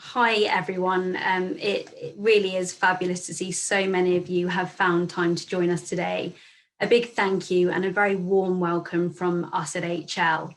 Hi everyone. It really is fabulous to see so many of you have found time to join us today. A big thank you and a very warm welcome from us at HL.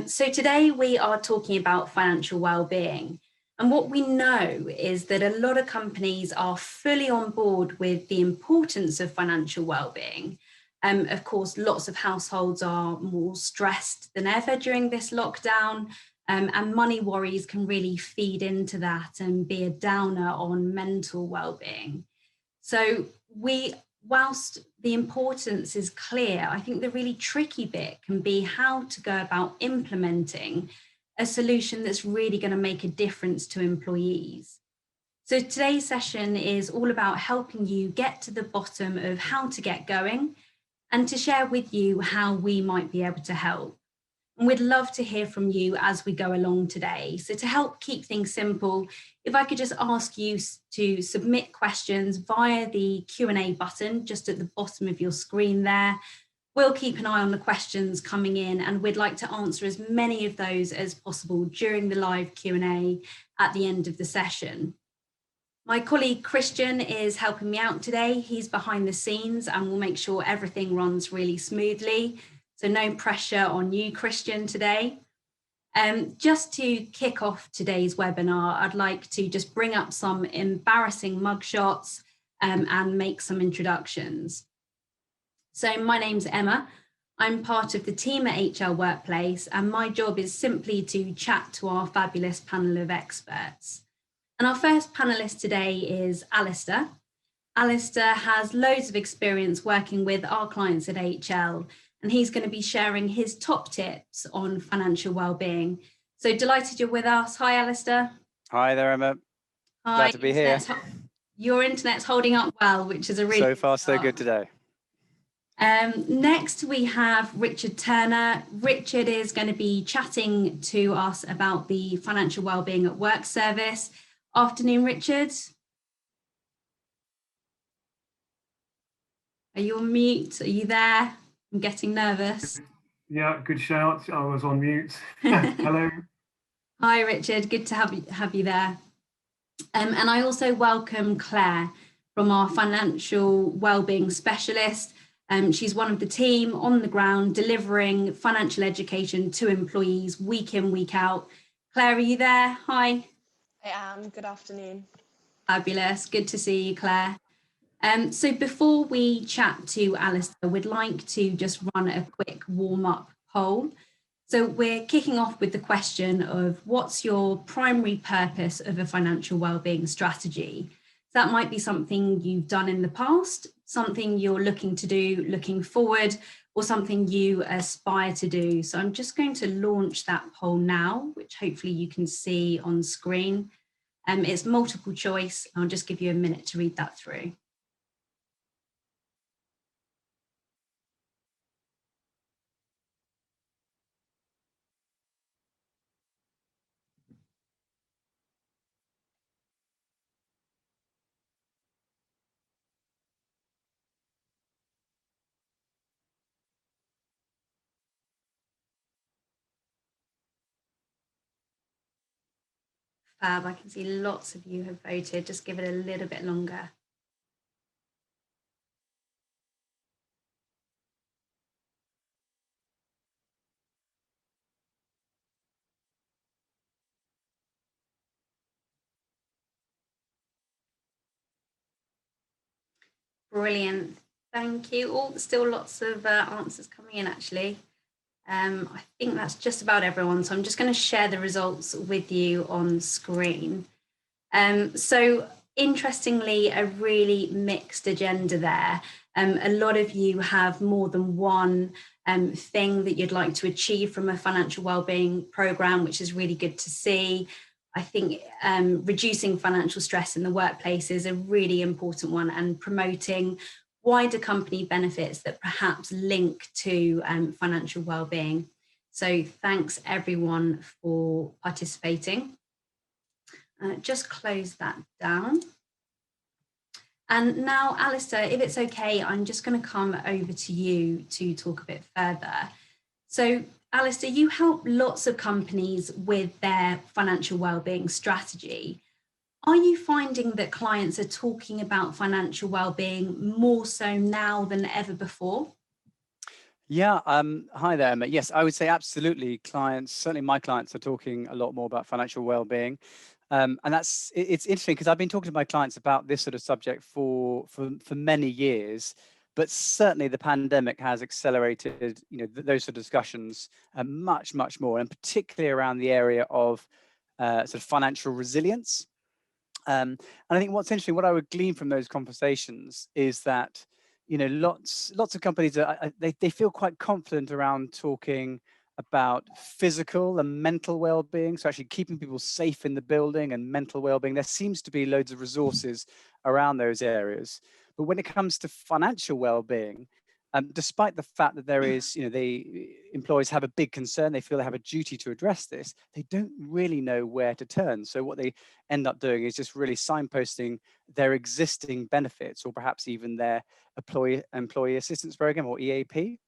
So today we are talking about financial well-being. And what we know is that a lot of companies are fully on board with the importance of financial well-being. Of course, lots of households are more stressed than ever during this lockdown. And money worries can really feed into that and be a downer on mental well-being. So whilst the importance is clear, I think the really tricky bit can be how to go about implementing a solution that's really going to make a difference to employees. So today's session is all about helping you get to the bottom of how to get going and to share with you how we might be able to help. And we'd love to hear from you as we go along today. So to help keep things simple, if I could just ask you to submit questions via the Q&A button just at the bottom of your screen there. We'll keep an eye on the questions coming in and we'd like to answer as many of those as possible during the live Q&A at the end of the session. My colleague Christian is helping me out today. He's behind the scenes and will make sure everything runs really smoothly. So no pressure on you, Christian, today. Just to kick off today's webinar, I'd like to just bring up some embarrassing mugshots and make some introductions. So my name's Emma. I'm part of the team at HL Workplace, and my job is simply to chat to our fabulous panel of experts. And our first panelist today is Alistair. Alistair has loads of experience working with our clients at HL, and he's going to be sharing his top tips on financial well-being. So delighted you're with us. Hi, Alistair. Hi there, Emma. Hi. Glad to be here. Your internet's holding up well, which is a really so far so good today. Next, we have Richard Turner. Richard is going to be chatting to us about the financial well-being at work service. Afternoon, Richard. Are you on mute? Are you there? I'm getting nervous. Yeah, good shout. I was on mute. Hello. Hi, Richard. Good to have you there. And I also welcome Claire from our financial wellbeing specialist. She's one of the team on the ground delivering financial education to employees week in, week out. Claire, are you there? Hi. I am. Good afternoon. Fabulous. Good to see you, Claire. So before we chat to Alistair, we'd like to just run a quick warm-up poll. So we're kicking off with the question of what's your primary purpose of a financial wellbeing strategy? So that might be something you've done in the past, something you're looking to do looking forward, or something you aspire to do. So I'm just going to launch that poll now, which hopefully you can see on screen. It's multiple choice. I'll just give you a minute to read that through. Fab, I can see lots of you have voted. Just give it a little bit longer. Brilliant, thank you. Oh, still lots of answers coming in actually. I think that's just about everyone. So I'm just going to share the results with you on screen. So interestingly, a really mixed agenda there. A lot of you have more than one thing that you'd like to achieve from a financial wellbeing program, which is really good to see. I think reducing financial stress in the workplace is a really important one, and promoting wider company benefits that perhaps link to financial well-being. So thanks everyone for participating. Just close that down. And now, Alistair, if it's okay, I'm just going to come over to you to talk a bit further. So Alistair, you help lots of companies with their financial wellbeing strategy. Are you finding that clients are talking about financial wellbeing more so now than ever before? Yeah, hi there, Emma. Yes, I would say absolutely. Clients, certainly my clients, are talking a lot more about financial well-being. And it's interesting because I've been talking to my clients about this sort of subject for many years, but certainly the pandemic has accelerated, those sort of discussions much, much more, and particularly around the area of sort of financial resilience. And I think what's interesting, what I would glean from those conversations is that, lots of companies they feel quite confident around talking about physical and mental well-being. So actually keeping people safe in the building and mental well-being, there seems to be loads of resources around those areas. But when it comes to financial well-being, despite the fact that there is, the employees have a big concern, they feel they have a duty to address this, they don't really know where to turn. So what they end up doing is just really signposting their existing benefits, or perhaps even their employee assistance program, or EAP.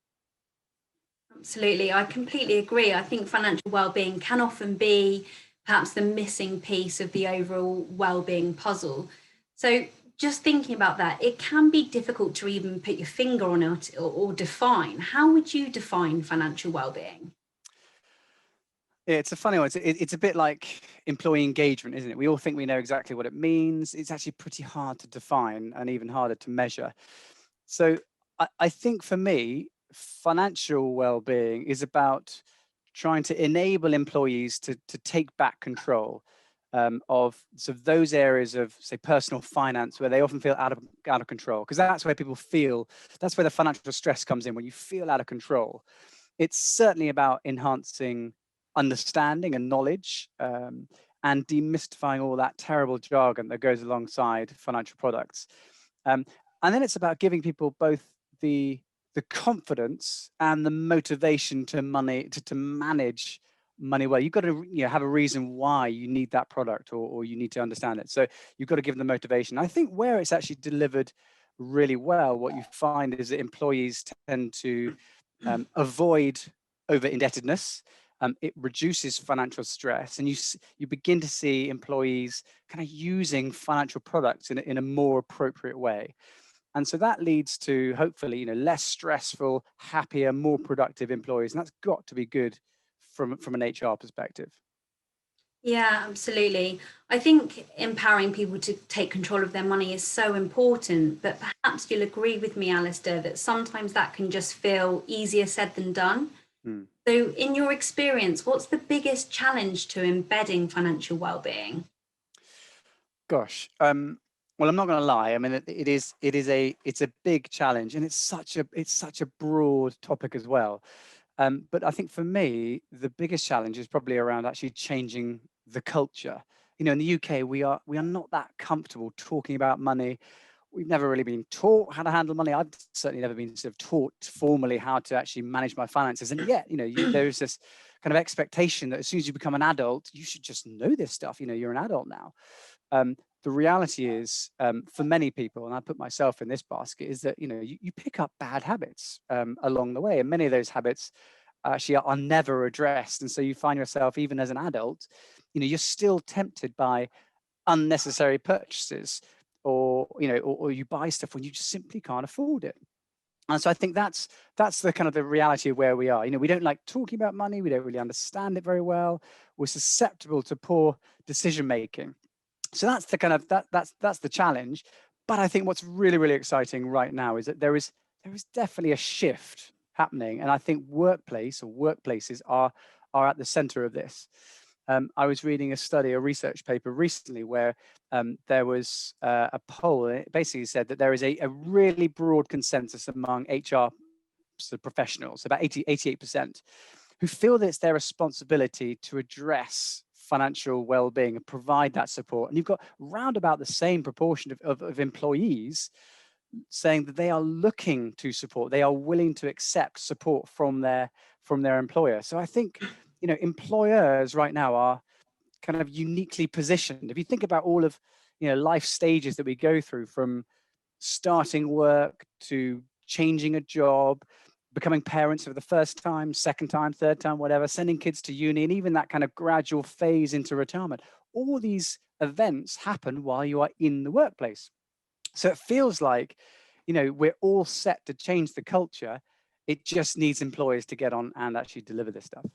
Absolutely, I completely agree. I think financial wellbeing can often be perhaps the missing piece of the overall wellbeing puzzle. So just thinking about that, it can be difficult to even put your finger on it or define. How would you define financial wellbeing? It's a funny one. It's a bit like employee engagement, isn't it? We all think we know exactly what it means. It's actually pretty hard to define and even harder to measure. So I think for me, financial well-being is about trying to enable employees to take back control of sort of those areas of, say, personal finance where they often feel out of control, because that's where people feel, that's where the financial stress comes in, when you feel out of control. It's certainly about enhancing understanding and knowledge, and demystifying all that terrible jargon that goes alongside financial products. And then it's about giving people both the confidence and the motivation to manage money well. You've got to have a reason why you need that product, or you need to understand it. So you've got to give them the motivation. I think where it's actually delivered really well, what you find is that employees tend to avoid over indebtedness. It reduces financial stress, and you begin to see employees kind of using financial products in a more appropriate way. And so that leads to, hopefully, less stressful, happier, more productive employees. And that's got to be good from an HR perspective. Yeah, absolutely. I think empowering people to take control of their money is so important, but perhaps you'll agree with me, Alistair, that sometimes that can just feel easier said than done. So in your experience, what's the biggest challenge to embedding financial well-being? Gosh, well, I'm not going to lie. I mean, it's a big challenge, and it's such a broad topic as well. But I think for me, the biggest challenge is probably around actually changing the culture. In the UK, we are not that comfortable talking about money. We've never really been taught how to handle money. I've certainly never been sort of taught formally how to actually manage my finances. And yet, there's this kind of expectation that as soon as you become an adult, you should just know this stuff. You're an adult now. The reality is, for many people, and I put myself in this basket, is that you pick up bad habits along the way, and many of those habits actually are never addressed. And so you find yourself, even as an adult, you're still tempted by unnecessary purchases, or you buy stuff when you just simply can't afford it. And so I think that's the kind of the reality of where we are. We don't like talking about money. We don't really understand it very well. We're susceptible to poor decision making. So that's the kind of that's the challenge. But I think what's really, really exciting right now is that there is definitely a shift happening, and I think workplaces are at the center of this. I was reading a research paper recently where there was a poll, and it basically said that there is a really broad consensus among HR professionals, about 88%, who feel that it's their responsibility to address financial well-being and provide that support. And you've got round about the same proportion of employees saying that they are looking to support, they are willing to accept support from their employer. So I think employers right now are kind of uniquely positioned. If you think about all of life stages that we go through, from starting work to changing a job, becoming parents for the first time, second time, third time, whatever, sending kids to uni, and even that kind of gradual phase into retirement. All these events happen while you are in the workplace. So it feels like, we're all set to change the culture. It just needs employers to get on and actually deliver this stuff.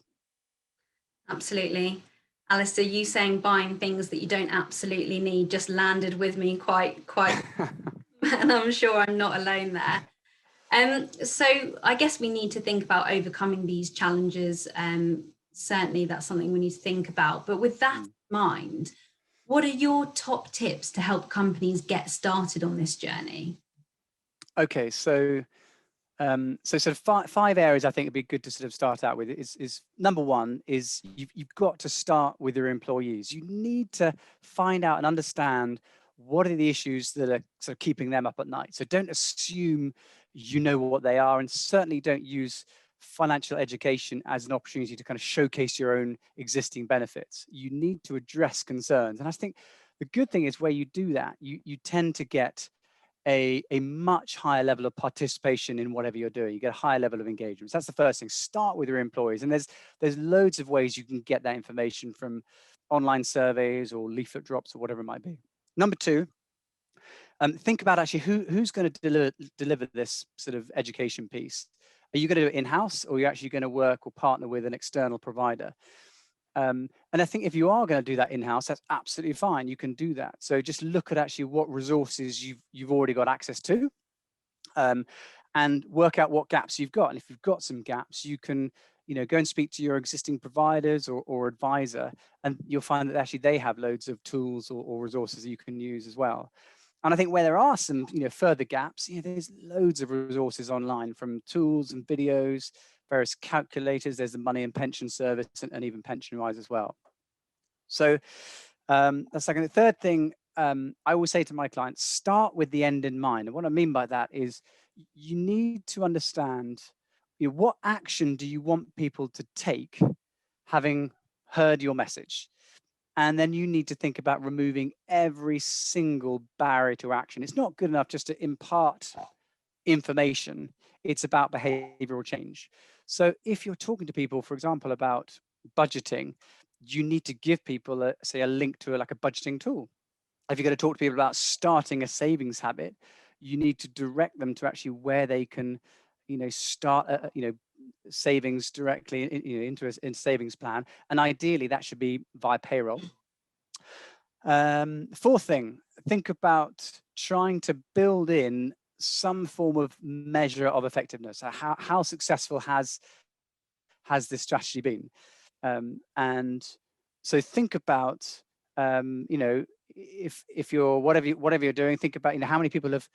Absolutely. Alistair, you saying buying things that you don't absolutely need just landed with me quite, and I'm sure I'm not alone there. So I guess we need to think about overcoming these challenges. Certainly that's something we need to think about. But with that in mind, what are your top tips to help companies get started on this journey? Okay, so sort of five areas I think would be good to sort of start out with is number one is you've got to start with your employees. You need to find out and understand what are the issues that are sort of keeping them up at night. So don't assume you know what they are, and certainly don't use financial education as an opportunity to kind of showcase your own existing benefits. You need to address concerns. And I think the good thing is where you do that, you tend to get a much higher level of participation in whatever you're doing. You get a higher level of engagement. So that's the first thing. Start with your employees. And there's loads of ways you can get that information, from online surveys or leaflet drops or whatever it might be. Number two, think about actually who's going to deliver this sort of education piece. Are you going to do it in-house, or are you actually going to work or partner with an external provider? And I think if you are going to do that in-house, that's absolutely fine. You can do that. So just look at actually what resources you've already got access to, and work out what gaps you've got. And if you've got some gaps, you can go and speak to your existing providers or advisor, and you'll find that actually they have loads of tools or resources that you can use as well. And I think where there are some further gaps, there's loads of resources online, from tools and videos, various calculators. There's the money and pension service, and even PensionWise as well. So that's second. The third thing, I always say to my clients, start with the end in mind. And what I mean by that is you need to understand what action do you want people to take having heard your message. And then you need to think about removing every single barrier to action. It's not good enough just to impart information. It's about behavioral change. So if you're talking to people, for example, about budgeting, you need to give people a link to a budgeting tool. If you're going to talk to people about starting a savings habit, you need to direct them to actually where they can, start, savings directly into a savings plan. And ideally that should be via payroll. Fourth thing, think about trying to build in some form of measure of effectiveness. How successful has this strategy been? And so think about, if you're whatever you're doing, think about how many people have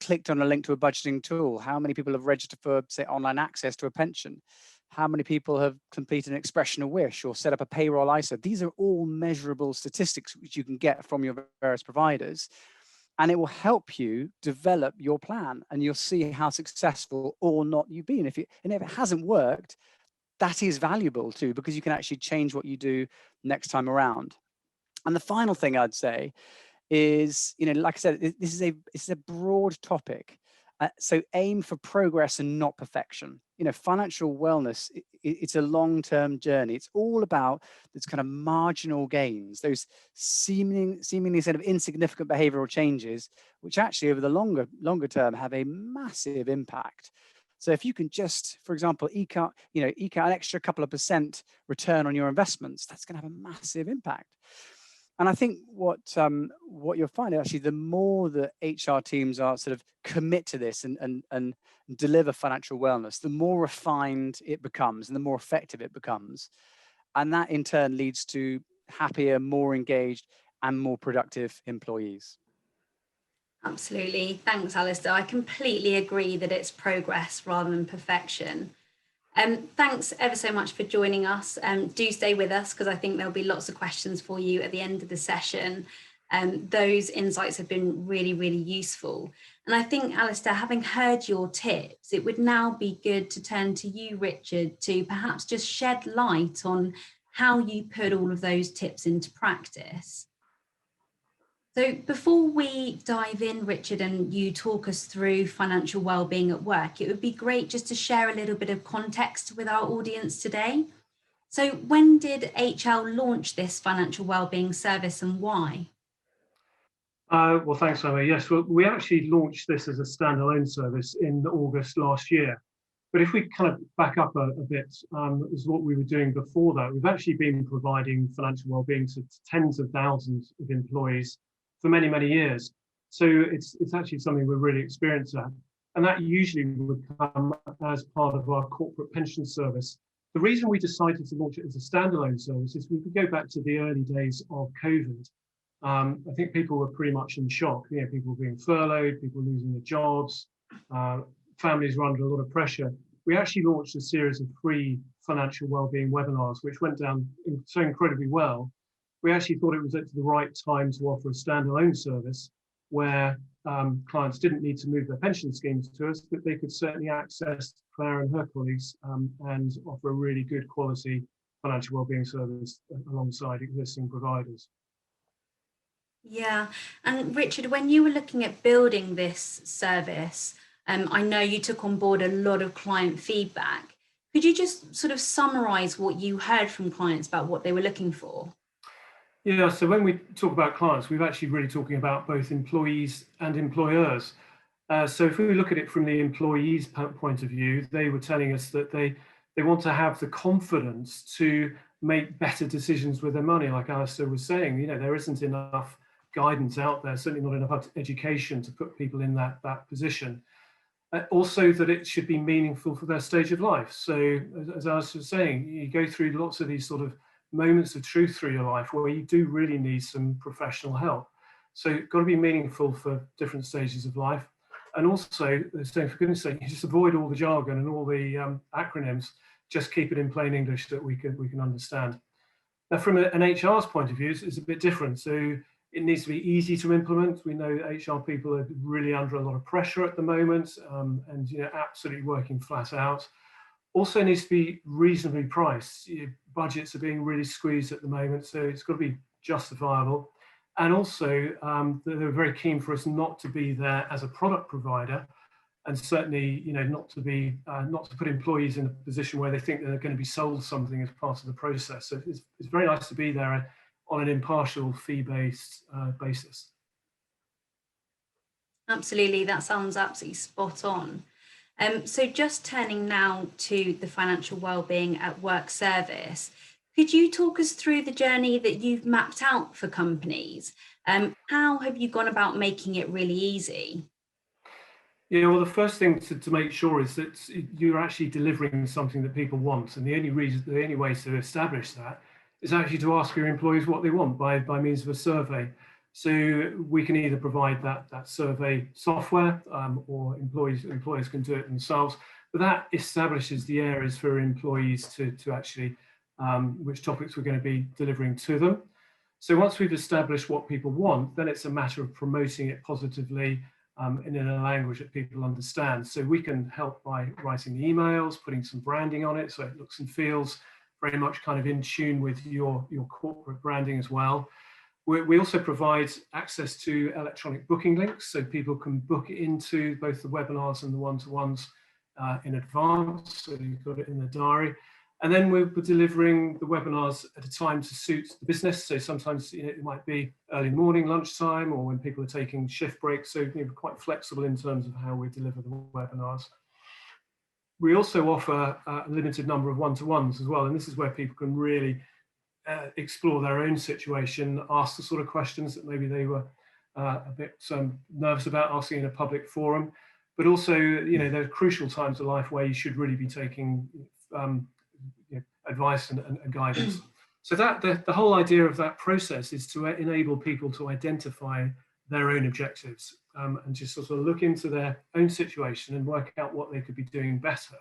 clicked on a link to a budgeting tool, how many people have registered for, say, online access to a pension, how many people have completed an expression of wish or set up a payroll ISA. These are all measurable statistics which you can get from your various providers, and it will help you develop your plan, and you'll see how successful or not you've been. If it hasn't worked, that is valuable too, because you can actually change what you do next time around. And the final thing I'd say is, like I said, this is a broad topic. So aim for progress and not perfection. Financial wellness, it's a long-term journey. It's all about this kind of marginal gains, those seemingly sort of insignificant behavioral changes, which actually over the longer term have a massive impact. So if you can just, for example, eke out an extra couple of % return on your investments, that's going to have a massive impact. And I think what you'll find actually, the more the HR teams are sort of commit to this and deliver financial wellness, the more refined it becomes and the more effective it becomes. And that in turn leads to happier, more engaged and more productive employees. Absolutely. Thanks, Alistair. I completely agree that it's progress rather than perfection. Thanks ever so much for joining us. Do stay with us, because I think there'll be lots of questions for you at the end of the session. Those insights have been really, really useful. And I think, Alistair, having heard your tips, it would now be good to turn to you, Richard, to perhaps just shed light on how you put all of those tips into practice. So before we dive in, Richard, and you talk us through financial wellbeing at work, it would be great just to share a little bit of context with our audience today. So when did HL launch this financial wellbeing service and why? Well, thanks, Emma. Yes, well, we actually launched this as a standalone service in August last year. But if we kind of back up a bit, is what we were doing before that. We've actually been providing financial wellbeing to tens of thousands of employees for many, many years. So it's actually something we're really experienced at. And that usually would come as part of our corporate pension service. The reason we decided to launch it as a standalone service is we could go back to the early days of COVID. I think people were pretty much in shock. You know, people being furloughed, people losing their jobs, families were under a lot of pressure. We actually launched a series of free financial wellbeing webinars, which went down so incredibly well. We actually thought it was at the right time to offer a standalone service where clients didn't need to move their pension schemes to us, but they could certainly access Claire and her colleagues and offer a really good quality financial wellbeing service alongside existing providers. Yeah, and Richard, when you were looking at building this service, I know you took on board a lot of client feedback. Could you just sort of summarize what you heard from clients about what they were looking for? Yeah, so when we talk about clients, we're actually really talking about both employees and employers. So if we look at it from the employees' point of view, they were telling us that they want to have the confidence to make better decisions with their money. Like Alistair was saying, you know, there isn't enough guidance out there, certainly not enough education to put people in that position. Also that it should be meaningful for their stage of life. So as Alistair was saying, you go through lots of these sort of moments of truth through your life where you do really need some professional help. So it's got to be meaningful for different stages of life. And also, so for goodness sake, you just avoid all the jargon and all the acronyms, just keep it in plain English that we can understand. Now, from an HR's point of view, it's a bit different. So it needs to be easy to implement. We know HR people are really under a lot of pressure at the moment and absolutely working flat out. Also needs to be reasonably priced. Budgets are being really squeezed at the moment, so it's got to be justifiable. And also, they're very keen for us not to be there as a product provider, and certainly, not to put employees in a position where they think they're going to be sold something as part of the process. So it's very nice to be there on an impartial fee-based basis. Absolutely, that sounds absolutely spot on. So just turning now to the financial wellbeing at work service, could you talk us through the journey that you've mapped out for companies? How have you gone about making it really easy? Yeah, well, the first thing to make sure is that you're actually delivering something that people want, and the only way to establish that is actually to ask your employees what they want by means of a survey. So we can either provide that survey software, or employers can do it themselves. But that establishes the areas for employees to actually which topics we're going to be delivering to them. So once we've established what people want, then it's a matter of promoting it positively and in a language that people understand. So we can help by writing the emails, putting some branding on it so it looks and feels very much kind of in tune with your corporate branding as well. We also provide access to electronic booking links so people can book into both the webinars and the one-to-ones in advance, so you've got it in the diary. And then we're delivering the webinars at a time to suit the business. So sometimes it might be early morning, lunchtime, or when people are taking shift breaks. So we're quite flexible in terms of how we deliver the webinars. We also offer a limited number of one-to-ones as well. And this is where people can really explore their own situation, ask the sort of questions that maybe they were a bit nervous about asking in a public forum. But also, there are crucial times of life where you should really be taking advice and guidance. So that the whole idea of that process is to enable people to identify their own objectives and just sort of look into their own situation and work out what they could be doing better.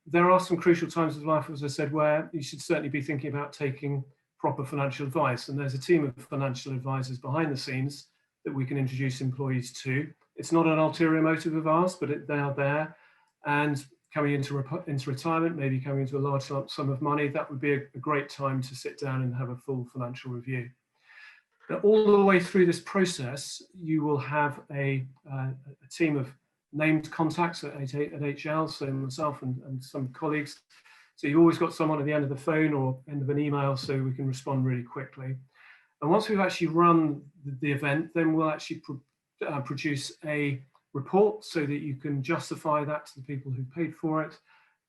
There are some crucial times of life, as I said, where you should certainly be thinking about taking proper financial advice. And there's a team of financial advisors behind the scenes that we can introduce employees to. It's not an ulterior motive of ours, but they are there. And coming into retirement, maybe coming into a large lump sum of money, that would be a great time to sit down and have a full financial review. Now, all the way through this process, you will have a team of named contacts at HL, so myself and some colleagues. So you've always got someone at the end of the phone or end of an email, so we can respond really quickly. And once we've actually run the event, then we'll actually produce a report so that you can justify that to the people who paid for it.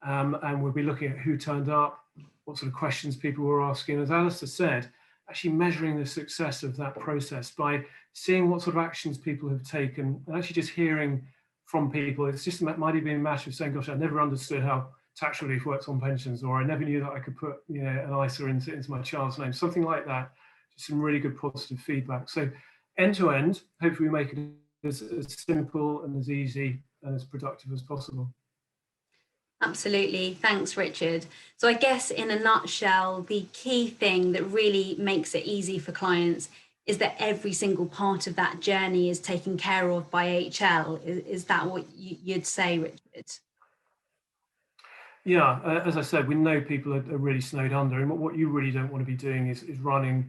And we'll be looking at who turned up, what sort of questions people were asking. As Alistair said, actually measuring the success of that process by seeing what sort of actions people have taken, and actually just hearing from people. It's just might have been a matter of saying, gosh, I never understood how tax relief works on pensions, or I never knew that I could put an ISA into my child's name, something like that. Just some really good positive feedback. So end to end, hopefully we make it as simple and as easy and as productive as possible. Absolutely. Thanks, Richard. So I guess in a nutshell, the key thing that really makes it easy for clients is that every single part of that journey is taken care of by HL. Is that what you'd say, Richard? Yeah, as I said, we know people are really snowed under, and what you really don't want to be doing is running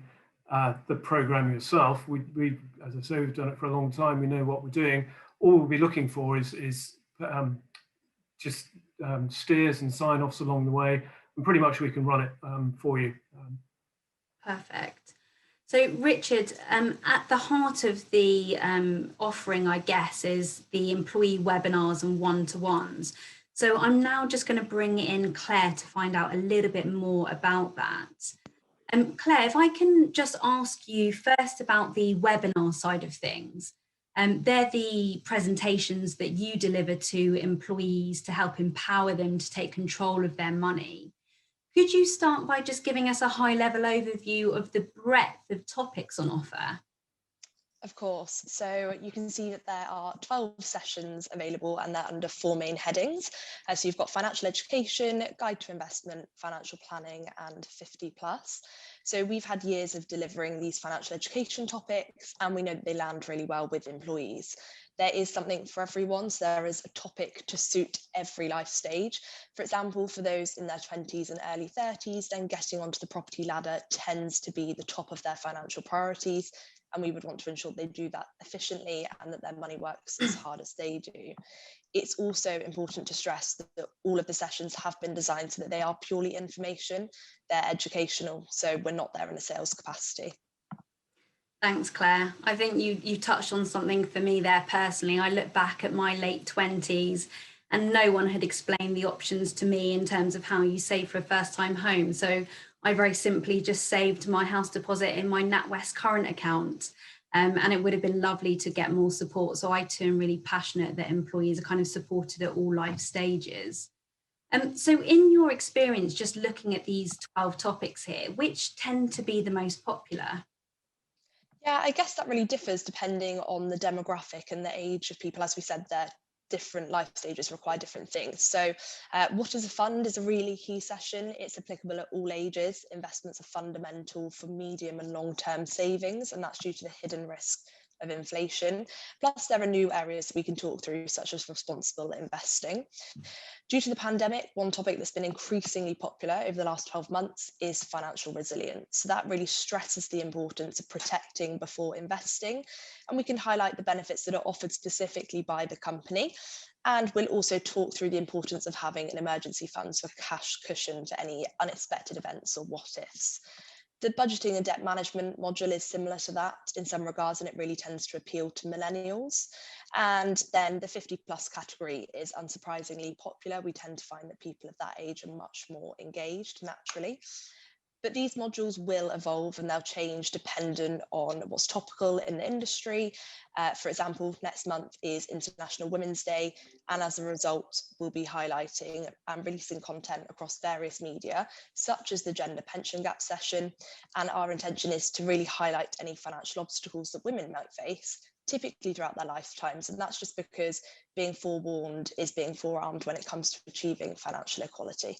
the program yourself. We, as I say, we've done it for a long time. We know what we're doing. All we'll be looking for is just steers and sign-offs along the way, and pretty much we can run it for you. Perfect. So Richard, at the heart of the offering, I guess, is the employee webinars and one-to-ones. So I'm now just going to bring in Claire to find out a little bit more about that. Claire, if I can just ask you first about the webinar side of things. They're the presentations that you deliver to employees to help empower them to take control of their money. Could you start by just giving us a high-level overview of the breadth of topics on offer? Of course. So you can see that there are 12 sessions available, and they're under 4 main headings. So you've got financial education, guide to investment, financial planning, and 50+. So we've had years of delivering these financial education topics, and we know that they land really well with employees. There is something for everyone, so there is a topic to suit every life stage. For example, for those in their 20s and early 30s, then getting onto the property ladder tends to be the top of their financial priorities, and we would want to ensure they do that efficiently and that their money works as hard as they do. It's also important to stress that all of the sessions have been designed so that they are purely information, they're educational, so we're not there in a sales capacity. Thanks, Claire. I think you touched on something for me there personally. I look back at my late 20s and no one had explained the options to me in terms of how you save for a first-time home. So I very simply just saved my house deposit in my NatWest current account. And it would have been lovely to get more support. So I too am really passionate that employees are kind of supported at all life stages. So in your experience, just looking at these 12 topics here, which tend to be the most popular? Yeah, I guess that really differs depending on the demographic and the age of people. As we said, their different life stages require different things. So what is a fund is a really key session. It's applicable at all ages. Investments are fundamental for medium and long-term savings, and that's due to the hidden risk of inflation. Plus, there are new areas we can talk through, such as responsible investing. Due to the pandemic, one topic that's been increasingly popular over the last 12 months is financial resilience. So that really stresses the importance of protecting before investing, and we can highlight the benefits that are offered specifically by the company. And we'll also talk through the importance of having an emergency fund, so a cash cushion for any unexpected events or what ifs. The budgeting and debt management module is similar to that in some regards, and it really tends to appeal to millennials. And then the 50+ category is unsurprisingly popular. We tend to find that people of that age are much more engaged naturally. But these modules will evolve and they'll change dependent on what's topical in the industry. For example, next month is International Women's Day, and as a result, we'll be highlighting and releasing content across various media, such as the gender pension gap session. And our intention is to really highlight any financial obstacles that women might face, typically throughout their lifetimes. And that's just because being forewarned is being forearmed when it comes to achieving financial equality.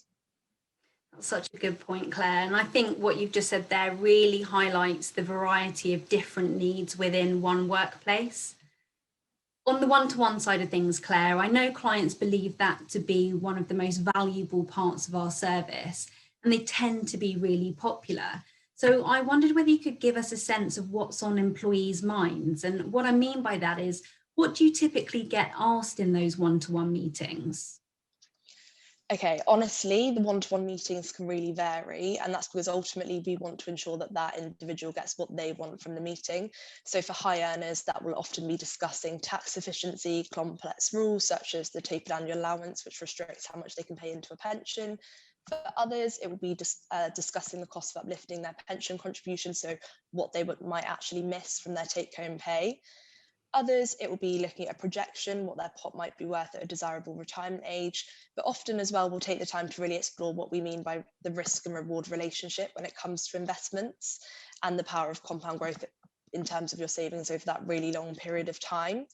That's such a good point, Claire. And I think what you've just said there really highlights the variety of different needs within one workplace. On the one-to-one side of things, Claire, I know clients believe that to be one of the most valuable parts of our service, and they tend to be really popular. So I wondered whether you could give us a sense of what's on employees' minds. And what I mean by that is, what do you typically get asked in those one-to-one meetings? Okay, honestly, the one-to-one meetings can really vary, and that's because ultimately we want to ensure that that individual gets what they want from the meeting. So for high earners, that will often be discussing tax efficiency, complex rules such as the tapered annual allowance, which restricts how much they can pay into a pension. For others, it will be discussing the cost of uplifting their pension contribution, so what they might actually miss from their take-home pay. Others, it will be looking at a projection, what their pot might be worth at a desirable retirement age. But often as well, we'll take the time to really explore what we mean by the risk and reward relationship when it comes to investments and the power of compound growth in terms of your savings over that really long period of time.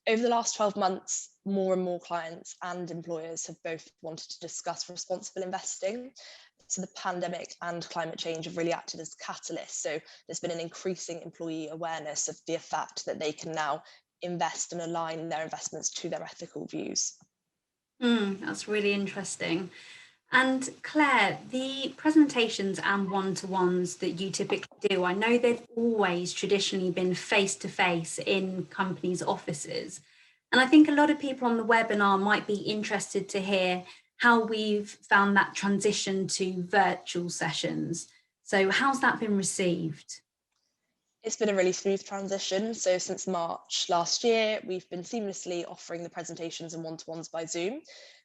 Over the last 12 months, more and more clients and employers have both wanted to discuss responsible investing. So the pandemic and climate change have really acted as catalysts. So there's been an increasing employee awareness of the fact that they can now invest and align their investments to their ethical views. That's really interesting. And Claire, the presentations and one-to-ones that you typically do, I know they've always traditionally been face-to-face in companies' offices. And I think a lot of people on the webinar might be interested to hear how we've found that transition to virtual sessions. So how's that been received? It's been a really smooth transition. So since March last year, we've been seamlessly offering the presentations and one-to-ones by Zoom.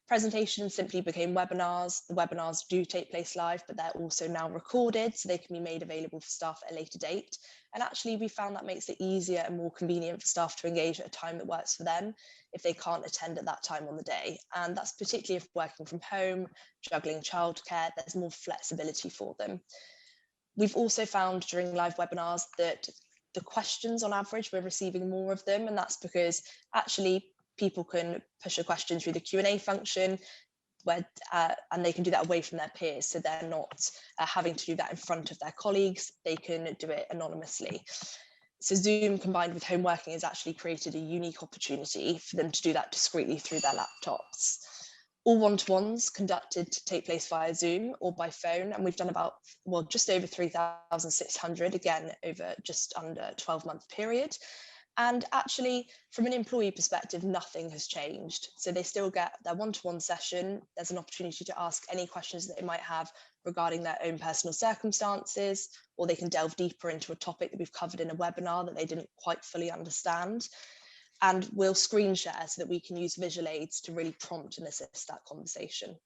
Presentations simply became webinars. The webinars do take place live, but they're also now recorded, so they can be made available for staff at a later date. And actually, we found that makes it easier and more convenient for staff to engage at a time that works for them if they can't attend at that time on the day. And that's particularly if working from home, juggling childcare, there's more flexibility for them. We've also found during live webinars that the questions on average, we're receiving more of them, and that's because actually people can push a question through the Q&A function and they can do that away from their peers, so they're not having to do that in front of their colleagues. They can do it anonymously. So Zoom combined with home working has actually created a unique opportunity for them to do that discreetly through their laptops. All one-to-ones conducted to take place via Zoom or by phone, and we've done just over 3,600, again, over just under a 12-month period. And actually, from an employee perspective, nothing has changed. So they still get their one-to-one session. There's an opportunity to ask any questions that they might have regarding their own personal circumstances, or they can delve deeper into a topic that we've covered in a webinar that they didn't quite fully understand. And we'll screen share so that we can use visual aids to really prompt and assist that conversation.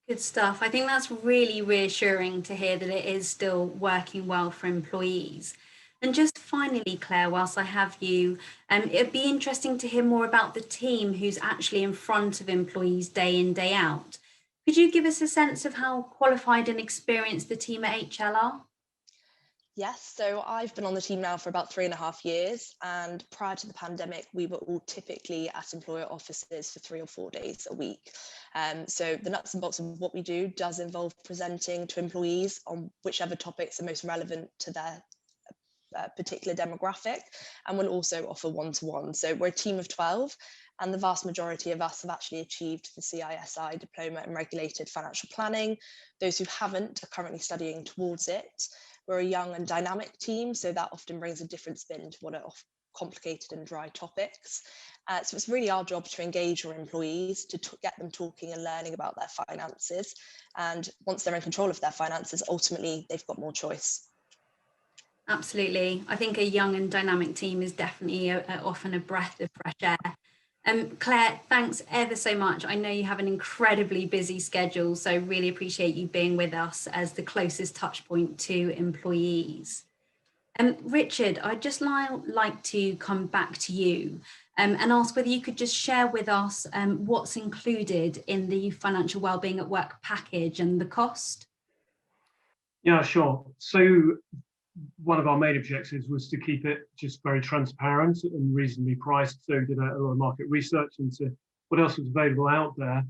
Good stuff. I think that's really reassuring to hear that it is still working well for employees. And just finally, Claire, whilst I have you, it'd be interesting to hear more about the team who's actually in front of employees day in, day out. Could you give us a sense of how qualified and experienced the team at HL are? Yes, so I've been on the team now for about 3.5 years, and prior to the pandemic, we were all typically at employer offices for 3 or 4 days a week. So the nuts and bolts of what we do does involve presenting to employees on whichever topics are most relevant to their particular demographic, and we'll also offer one-to-one. So we're a team of 12, and the vast majority of us have actually achieved the CISI diploma in regulated financial planning. Those who haven't are currently studying towards it. We're a young and dynamic team, so that often brings a different spin to what are complicated and dry topics. So it's really our job to engage our employees, to get them talking and learning about their finances. And once they're in control of their finances, ultimately they've got more choice. Absolutely. I think a young and dynamic team is definitely often a breath of fresh air. Claire, thanks ever so much. I know you have an incredibly busy schedule, so really appreciate you being with us as the closest touch point to employees. Richard, I'd just like to come back to you and ask whether you could just share with us what's included in the financial wellbeing at work package and the cost. Yeah, sure. So one of our main objectives was to keep it just very transparent and reasonably priced. So we did a lot of market research into what else was available out there.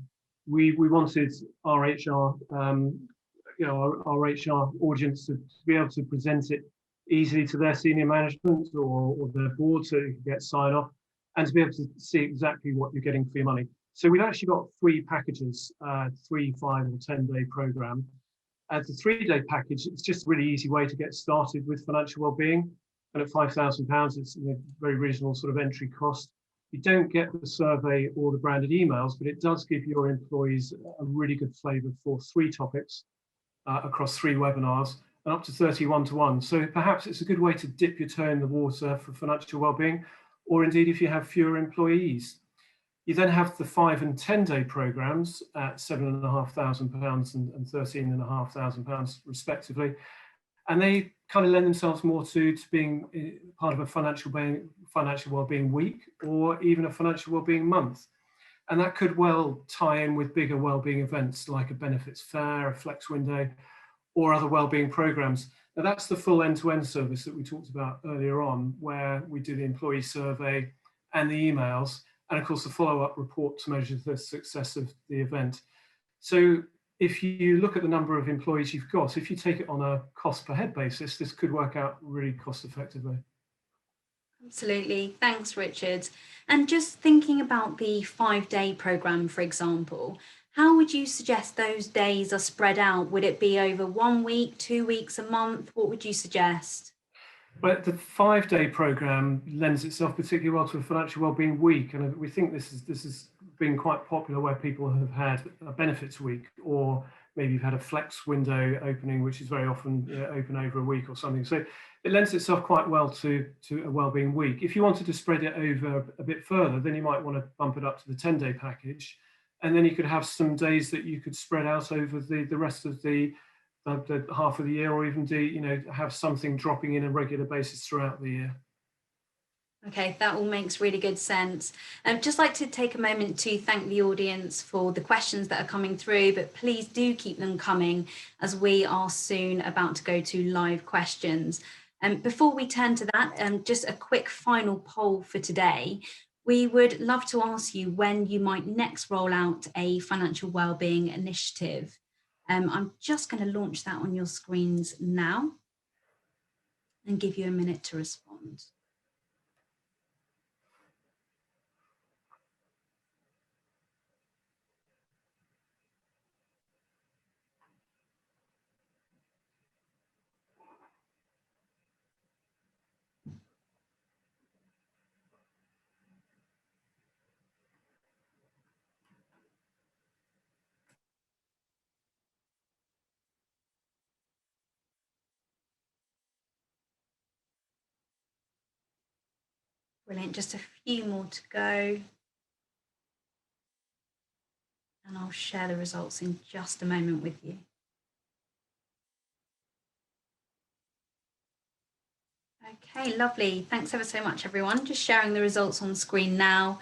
We wanted our HR, our HR audience to be able to present it easily to their senior management or their board, so you can get sign off, and to be able to see exactly what you're getting for your money. So we've actually got 3 packages, 3, 5, or 10-day program. As a 3-day package, it's just a really easy way to get started with financial wellbeing. And at £5,000, it's a very reasonable sort of entry cost. You don't get the survey or the branded emails, but it does give your employees a really good flavour for 3 topics across 3 webinars and up to 30 one-to-one. So perhaps it's a good way to dip your toe in the water for financial wellbeing, or indeed if you have fewer employees. You then have the 5 and 10-day programs at £7,500 and £13,500 respectively, and they kind of lend themselves more to being part of a financial wellbeing week, or even a financial wellbeing month. And that could well tie in with bigger wellbeing events like a benefits fair, a flex window, or other wellbeing programs. Now that's the full end-to-end service that we talked about earlier on, where we do the employee survey and the emails, and of course the follow-up report to measure the success of the event. So if you look at the number of employees you've got, if you take it on a cost per head basis, this could work out really cost effectively. Absolutely. Thanks, Richard. And just thinking about the 5-day programme, for example, how would you suggest those days are spread out? Would it be over 1 week, 2 weeks, a month? What would you suggest? Well, the 5-day programme lends itself particularly well to a financial wellbeing week, and we think this has been quite popular where people have had a benefits week, or maybe you've had a flex window opening, which is very often open over a week or something. So it lends itself quite well to a wellbeing week. If you wanted to spread it over a bit further, then you might want to bump it up to the 10-day package, and then you could have some days that you could spread out over the rest of the half of the year, or even have something dropping in a regular basis throughout the year. Okay, that all makes really good sense. I'd just like to take a moment to thank the audience for the questions that are coming through, but please do keep them coming as we are soon about to go to live questions. Before we turn to that, just a quick final poll for today. We would love to ask you when you might next roll out a financial wellbeing initiative. I'm just going to launch that on your screens now and give you a minute to respond. Brilliant, just a few more to go. And I'll share the results in just a moment with you. Okay, lovely. Thanks ever so much, everyone. Just sharing the results on screen now.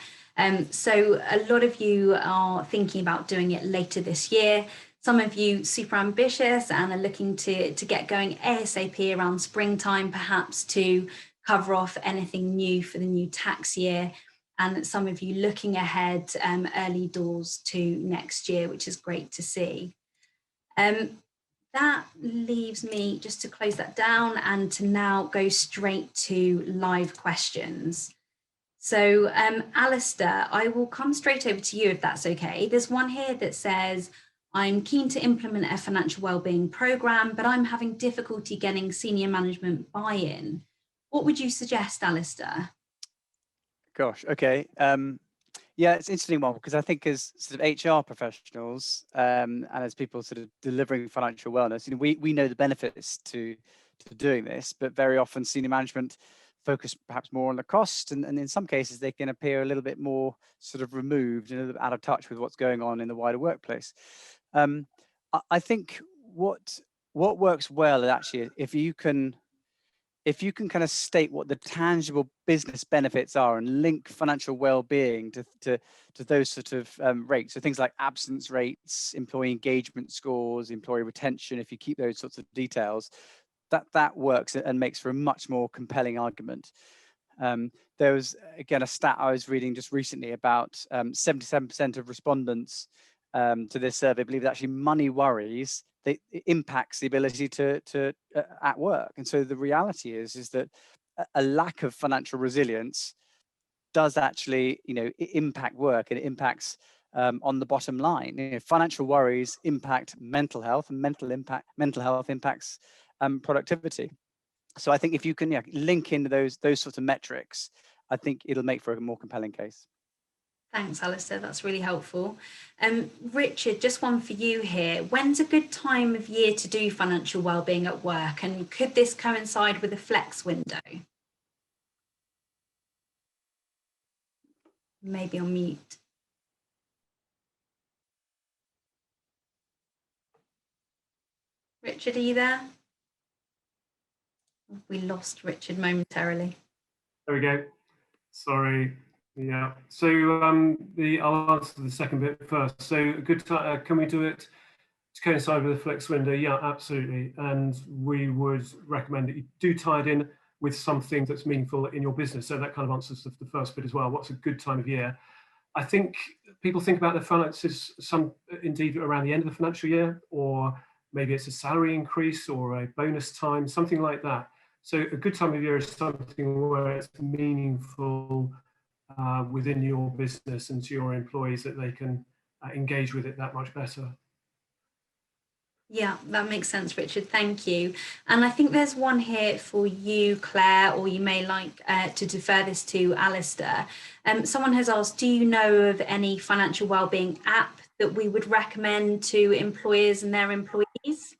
So a lot of you are thinking about doing it later this year. Some of you super ambitious and are looking to get going ASAP around springtime, perhaps to cover off anything new for the new tax year. And some of you looking ahead early doors to next year, which is great to see. That leaves me just to close that down and to now go straight to live questions. So Alistair, I will come straight over to you if that's okay. There's one here that says, I'm keen to implement a financial wellbeing programme, but I'm having difficulty getting senior management buy-in. What would you suggest, Alistair? Gosh, okay. Yeah, it's an interesting one, because I think as sort of HR professionals and as people sort of delivering financial wellness, we know the benefits to doing this, but very often senior management focus perhaps more on the cost, and in some cases they can appear a little bit more sort of removed and a little bit out of touch with what's going on in the wider workplace. I think what works well is actually if you can kind of state what the tangible business benefits are and link financial well-being to those sort of rates. So things like absence rates, employee engagement scores, employee retention, if you keep those sorts of details, that works and makes for a much more compelling argument. There was, again, a stat I was reading just recently about 77% of respondents to this survey believe that actually money worries it impacts the ability to at work. And so the reality is that a lack of financial resilience does actually impact work, and it impacts on the bottom line. You know, financial worries impact mental health, and mental health impacts productivity. So I think if you can link into those sorts of metrics, I think it'll make for a more compelling case. Thanks, Alistair. That's really helpful. Richard, just one for you here. When's a good time of year to do financial wellbeing at work, and could this coincide with a flex window? Maybe on mute. Richard, are you there? We lost Richard momentarily. There we go. Sorry. Yeah. So I'll answer the second bit first. So a good time, can we do it to coincide with the flex window? Yeah, absolutely. And we would recommend that you do tie it in with something that's meaningful in your business. So that kind of answers the first bit as well. What's a good time of year? I think people think about their finances indeed around the end of the financial year, or maybe it's a salary increase or a bonus time, something like that. So a good time of year is something where it's meaningful within your business and to your employees, that they can engage with it that much better. Yeah, that makes sense, Richard. Thank you. And I think there's one here for you, Claire, or you may like to defer this to Alistair. Someone has asked, do you know of any financial wellbeing app that we would recommend to employers and their employees?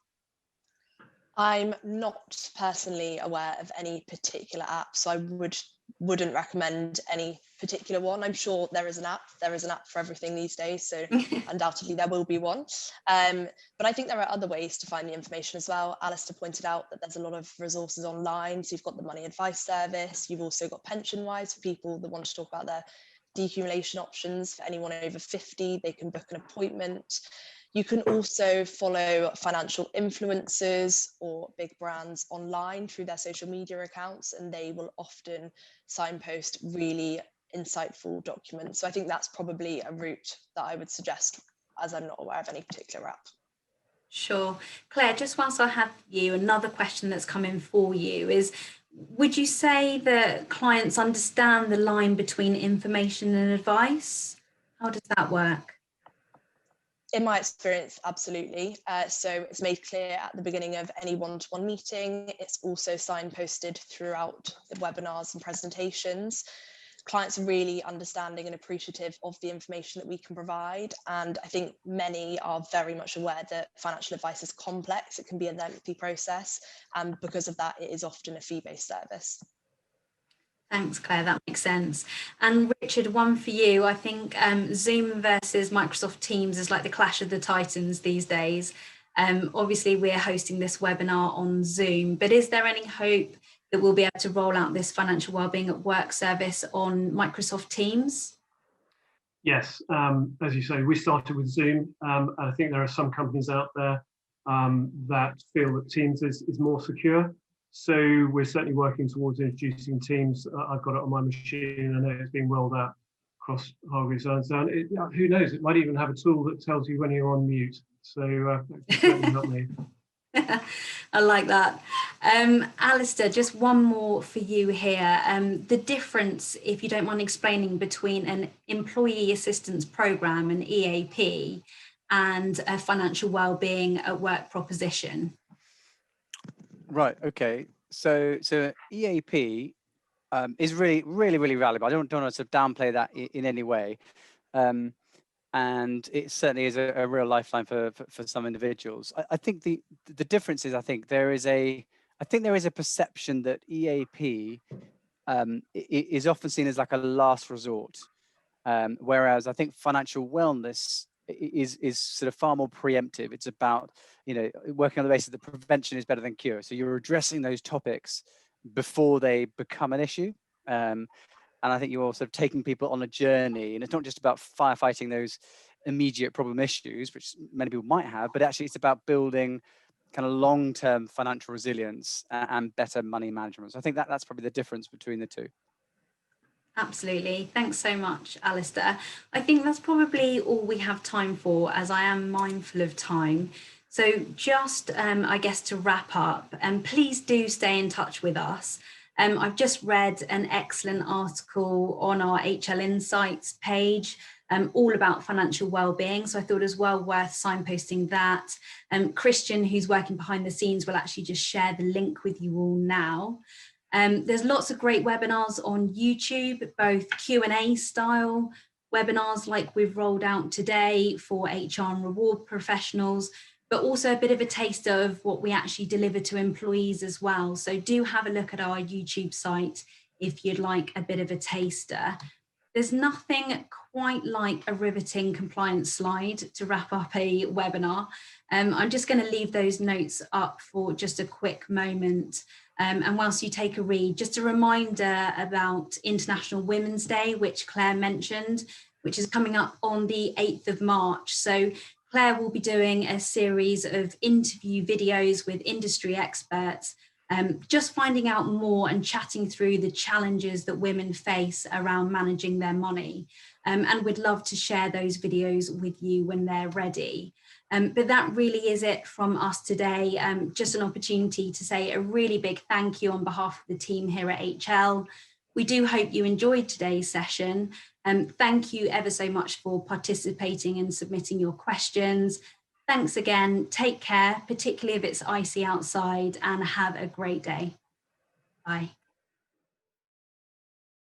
I'm not personally aware of any particular app, so I wouldn't recommend any particular one. I'm sure there is an app. There is an app for everything these days, so undoubtedly there will be one. But I think there are other ways to find the information as well. Alistair pointed out that there's a lot of resources online. So you've got the Money Advice Service. You've also got PensionWise for people that want to talk about their decumulation options. For anyone over 50, they can book an appointment. You can also follow financial influencers or big brands online through their social media accounts, and they will often signpost really insightful documents. So I think that's probably a route that I would suggest, as I'm not aware of any particular app. Sure. Claire, just whilst I have you, another question that's come in for you is, would you say that clients understand the line between information and advice? How does that work? In my experience, absolutely. So it's made clear at the beginning of any one-to-one meeting. It's also signposted throughout the webinars and presentations. Clients are really understanding and appreciative of the information that we can provide. And I think many are very much aware that financial advice is complex. It can be a lengthy process. And because of that, it is often a fee-based service. Thanks, Claire, that makes sense. And Richard, one for you. I think Zoom versus Microsoft Teams is like the clash of the titans these days. Obviously, we're hosting this webinar on Zoom, but is there any hope that we'll be able to roll out this financial wellbeing at work service on Microsoft Teams? Yes, as you say, we started with Zoom, and I think there are some companies out there that feel that Teams is more secure. So we're certainly working towards introducing Teams. I've got it on my machine. I know it's being rolled out across Hargreaves Lansdown. Who knows? It might even have a tool that tells you when you're on mute. So that can certainly help me. I like that. Alistair, just one more for you here. The difference, if you don't mind explaining, between an employee assistance programme, an EAP, and a financial wellbeing at work proposition. Right. Okay. So EAP is really valuable. I don't want to sort of downplay that in any way, and it certainly is a real lifeline for some individuals. I think the difference is, I think there is a perception that EAP is often seen as like a last resort, whereas I think financial wellness is sort of far more preemptive. It's about, working on the basis that prevention is better than cure. So you're addressing those topics before they become an issue. And I think you're sort of taking people on a journey, and it's not just about firefighting those immediate problem issues, which many people might have, but actually it's about building kind of long-term financial resilience and better money management. So I think that's probably the difference between the two. Absolutely. Thanks so much, Alistair. I think that's probably all we have time for, as I am mindful of time. So just, I guess, to wrap up, please do stay in touch with us. I've just read an excellent article on our HL Insights page all about financial well-being. So I thought as well worth signposting that. Christian, who's working behind the scenes, will actually just share the link with you all now. There's lots of great webinars on YouTube, both Q&A style webinars like we've rolled out today for HR and reward professionals, but also a bit of a taster of what we actually deliver to employees as well. So do have a look at our YouTube site if you'd like a bit of a taster. There's nothing quite like a riveting compliance slide to wrap up a webinar. I'm just going to leave those notes up for just a quick moment. And whilst you take a read, just a reminder about International Women's Day, which Claire mentioned, which is coming up on the 8th of March. So Claire will be doing a series of interview videos with industry experts, just finding out more and chatting through the challenges that women face around managing their money. And we'd love to share those videos with you when they're ready. But that really is it from us today. Just an opportunity to say a really big thank you on behalf of the team here at HL. We do hope you enjoyed today's session. Thank you ever so much for participating and submitting your questions. Thanks again. Take care, particularly if it's icy outside, and have a great day. Bye.